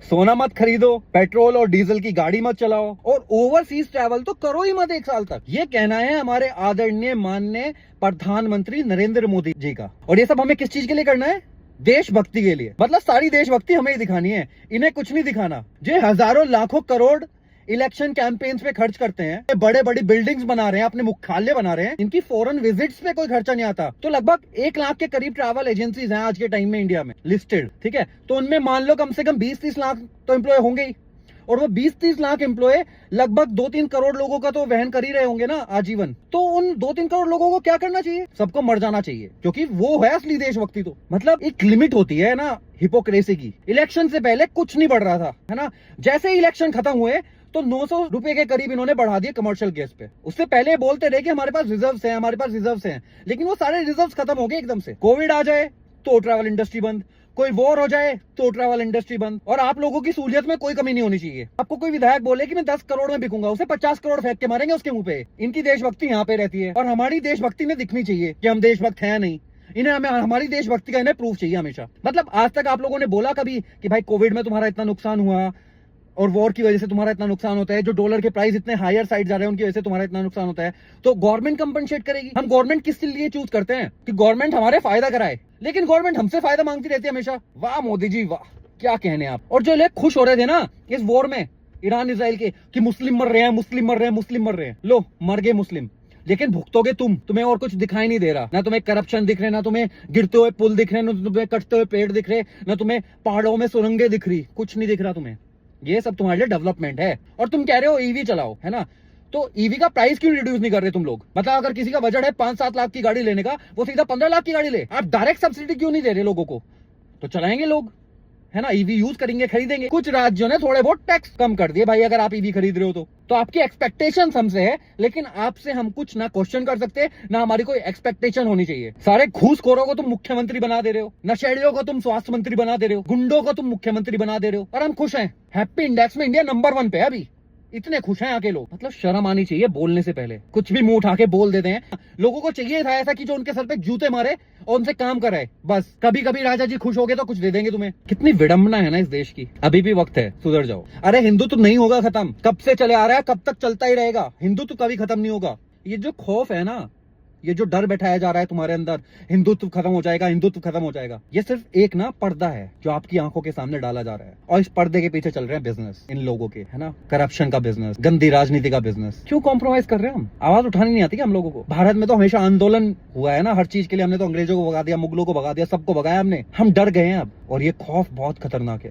सोना मत खरीदो, पेट्रोल और डीजल की गाड़ी मत चलाओ और ओवरसीज ट्रैवल तो करो ही मत 1 साल तक। ये कहना है हमारे आदरणीय माननीय प्रधानमंत्री नरेंद्र मोदी जी का। और ये सब हमें किस चीज के लिए करना है? देशभक्ति के लिए। मतलब सारी देशभक्ति हमें ही दिखानी है, इन्हें कुछ नहीं दिखाना। जो हजारों लाखों करोड़ इलेक्शन कैंपेन्स पे खर्च करते हैं, बड़े बड़ी बिल्डिंग्स बना रहे हैं, अपने मुख्यालय बना रहे हैं, इनकी फॉरेन विजिट्स पे कोई खर्चा नहीं आता। तो लगभग 1 लाख के करीब ट्रैवल एजेंसीज हैं आज के टाइम में इंडिया में लिस्टेड, ठीक है। तो उनमें मान लो कम से कम 20-30 लाख तो एम्प्लॉय होंगे ही। और वो 20-30 लाख एम्प्लॉय लगभग 2-3 करोड़ लोगों का तो वहन कर ही रहे होंगे ना आजीवन। तो उन 2-3 करोड़ लोगों को क्या करना चाहिए? सबको मर जाना चाहिए, क्योंकि वो है असली देशभक्ति। तो मतलब एक लिमिट होती है ना हिपोक्रेसी की। इलेक्शन से पहले कुछ नहीं बढ़ रहा था, है ना। जैसे ही इलेक्शन खत्म हुए तो 900 रुपए के करीब इन्होंने बढ़ा दिए कमर्शियल गैस पे। उससे पहले बोलते रहे कि हमारे पास रिजर्व्स हैं, हमारे पास रिजर्व्स हैं, लेकिन वो सारे रिजर्व्स खत्म हो गए एकदम से। कोविड आ जाए तो ट्रैवल इंडस्ट्री बंद, कोई वॉर हो जाए तो ट्रैवल इंडस्ट्री बंद। और आप लोगों की सहूलियत में कोई कमी नहीं होनी चाहिए। आपको कोई विधायक बोले कि मैं 10 करोड़ में बिकूंगा, उसे 50 करोड़ फेंक के मारेंगे उसके मुंह पे। इनकी देशभक्ति यहाँ पे रहती है और हमारी देशभक्ति में दिखनी चाहिए कि हम देशभक्त हैं नहीं। इन्हें हमें हमारी देशभक्ति का इन्हें प्रूफ चाहिए हमेशा। मतलब आज तक आप लोगों ने बोला कभी कि भाई कोविड में तुम्हारा इतना नुकसान हुआ और वॉर की वजह से तुम्हारा इतना नुकसान होता है, जो डॉलर के प्राइस इतने हायर साइड जा रहे हैं उनकी वजह से तुम्हारा इतना नुकसान होता है, तो गवर्नमेंट कंपनसेट करेगी। हम गवर्नमेंट किस लिए चूज करते हैं? कि गवर्नमेंट हमारे फायदा कराए, लेकिन गवर्नमेंट हमसे फायदा मांगती रहती है हमेशा। वाह मोदी जी वाह, क्या कहने आप। और जो लोग खुश हो रहे थे ना इस वॉर में ईरान इसराइल के, कि मुस्लिम मर रहे हैं, मुस्लिम मर रहे हैं, मुस्लिम मर रहे हैं, लो मर गए मुस्लिम, लेकिन भुगतोगे तुम्हें और कुछ दिखाई नहीं दे रहा। ना तुम्हें करप्शन दिख रहे, ना तुम्हें गिरते हुए पुल दिख रहे, ना तुम्हें कटते हुए पेड़ दिख रहे, ना तुम्हें पहाड़ों में सुरंगें दिख रही, कुछ नहीं दिख रहा तुम्हें। ये सब तुम्हारे लिए डेवलपमेंट है। और तुम कह रहे हो ईवी चलाओ, है ना। तो ईवी का प्राइस क्यों रिड्यूस नहीं कर रहे तुम लोग? मतलब अगर किसी का बजट है 5-7 लाख की गाड़ी लेने का, वो सीधा 15 लाख की गाड़ी ले। आप डायरेक्ट सब्सिडी क्यों नहीं दे रहे लोगों को? तो चलाएंगे लोग, है ना, ईवी यूज करेंगे, खरीदेंगे। कुछ राज्यों ने थोड़े बहुत टैक्स कम कर दिए भाई, अगर आप ईवी खरीद रहे हो तो आपकी एक्सपेक्टेशन हमसे है, लेकिन आपसे हम कुछ ना क्वेश्चन कर सकते, ना हमारी कोई एक्सपेक्टेशन होनी चाहिए। सारे घूसखोरों को तुम मुख्यमंत्री बना दे रहे हो, नशेड़ियों को तुम स्वास्थ्य मंत्री बना दे रहे हो, गुंडों को तुम मुख्यमंत्री बना दे रहे हो, और हम खुश हैं। हैप्पी इंडेक्स में इंडिया नंबर 1 पे है अभी। इतने खुश हैं आके लोग। मतलब शर्म आनी चाहिए बोलने से पहले, कुछ भी मुंह उठा के बोल देते हैं। लोगों को चाहिए था ऐसा कि जो उनके सर पे जूते मारे और उनसे काम कराए बस। कभी कभी राजा जी खुश हो गए तो कुछ दे देंगे तुम्हें। कितनी विडंबना है ना इस देश की। अभी भी वक्त है, सुधर जाओ। अरे हिंदुत्व तो नहीं होगा खत्म, कब से चले आ रहा है, कब तक चलता ही रहेगा। हिंदुत्व कभी खत्म नहीं होगा। ये जो खौफ है ना, ये जो डर बैठाया जा रहा है तुम्हारे अंदर, हिंदुत्व खत्म हो जाएगा, हिंदुत्व खत्म हो जाएगा, ये सिर्फ एक ना पर्दा है जो आपकी आंखों के सामने डाला जा रहा है। और इस पर्दे के पीछे चल रहे हैं बिजनेस इन लोगों के, है ना, करप्शन का बिजनेस, गंदी राजनीति का बिजनेस। क्यों कॉम्प्रोमाइज कर रहे हैं हम? आवाज उठानी नहीं आती क्या हम लोगों को? भारत में तो हमेशा आंदोलन हुआ है ना हर चीज के लिए। हमने तो अंग्रेजों को भगा दिया, मुगलों को भगा दिया, सबको भगाया हमने। हम डर गए हैं अब, और ये खौफ बहुत खतरनाक है।